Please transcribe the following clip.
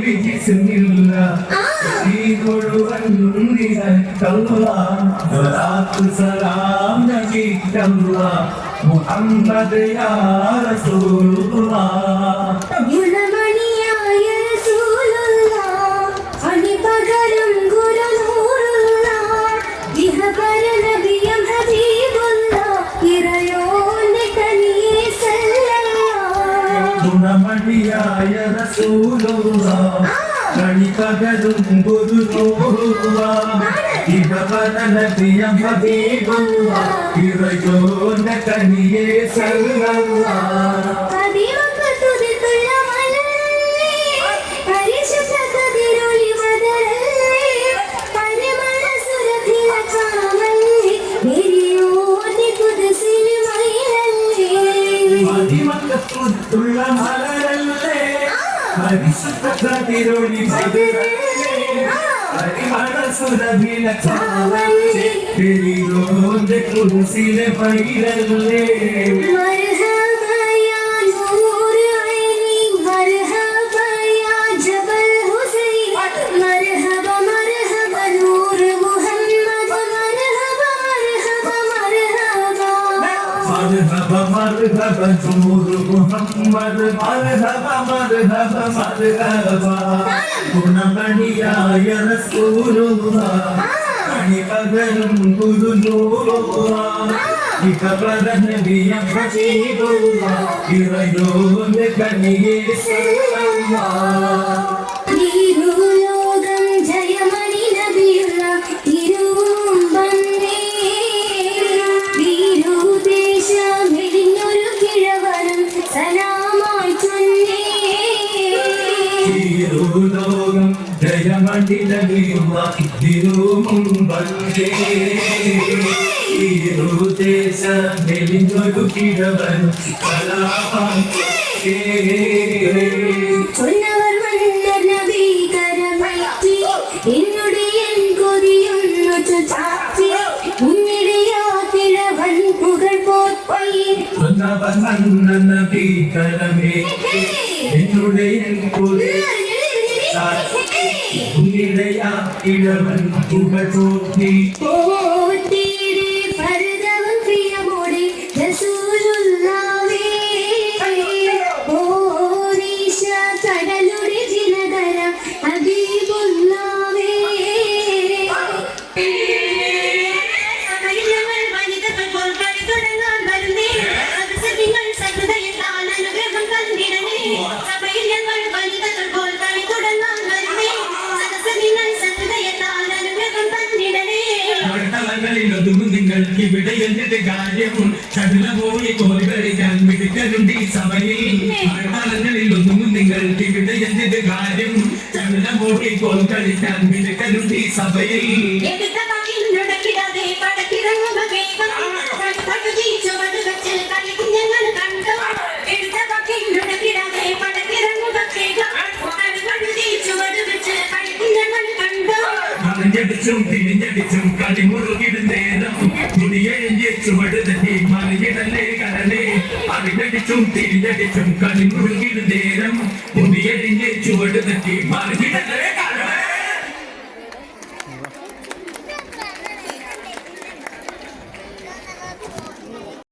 بجسم الله في قلوب الله صلاة سلام نبيك الله محمد يا رسول الله ഗുണമണിയായ റസൂലുള്ള കണിപകരും ഗുരുനൂറുള്ള ഇഹവന നബിയം ഹബീബുള്ള ഇറയോന്റെ കനിയേ സല്ലല്ലാഹ് മദിമത്തുള്ള മലരല്ലേ പരിശുദ്ധ കതിരൊളി ബദറല്ലേ പരിമള സുരഭില ചാവല്ലേ പെരിയോന്റെ കുരിശിലെ പൈരല്ലേ مرحبا نور محمد مرحبا مرحبا مرحبا ഗുണമണിയായ റസൂലുള്ളാ കണിപകരും ഗുരുനൂറുള്ളാ ഇഹവന നബിയം ഹബീബുള്ളാ ഇറയോന്റെ കനിയേ സല്ലല്ലാഹ് ലോകം ജയമണ്ഡിലുള്ള തിരുമും വന്ദേ ദേശ മെലിഞ്ഞൊരു കിഴവൻ നബീകരമേ എന്നുടേ ഉന്നിടയാ ഇഴവൻ പുകഴ്ത്തി ഭരതവൻ പ്രിയമോടെ റസൂലുള്ളാഹി ഓരീശ കടലുടെ ജിനധര ഹബീബുള്ളാഹി സകലങ്ങൾ വനിതകൾ പോൽക്കളി തുടങ്ങാൻ വരുന്നേ സദസ്യങ്ങൾ സഹൃദയത്താൽ അനുഗ്രഹം കണ്ടിടണേ സഭയിൽ ഞങ്ങൾ വനിതകൾ പോൽക്കളി തുടങ്ങാൻ വരുന്നേ സദസ്യങ്ങൾ സഹൃദയത്താൽ അനുഗ്രഹം കണ്ടിടണേ ൊതുങ്ങും നിങ്ങൾക്ക് ഇവിടെ എന്തിന്റെ കാര്യം ചടുല പോയി കോരി കളിക്കാൻ മിടുക്കരുണ്ട് ഈ സഭയിൽ മഴക്കാലങ്ങളിൽ ഒതുങ്ങും നിങ്ങൾക്ക് ഇവിടെ എന്തിന്റെ കാര്യം ചടുല പോയി കോരി കളിക്കാൻ മിടുക്കരുണ്ട് ഈ സഭയിൽ ും തിരിഞ്ഞടിച്ചും കളിമുറുകിടും നേരം തുണിയഴിഞ്ഞ് ചുവടുതട്ടി മറിയിടല്ലേ കടലേ അറിഞ്ഞടിച്ചും തിരിഞ്ഞടിച്ചും കളിമുറുകിടും നേരം തുണിയഴിഞ്ഞ് ചുവടുതട്ടി മറിയിടല്ലേ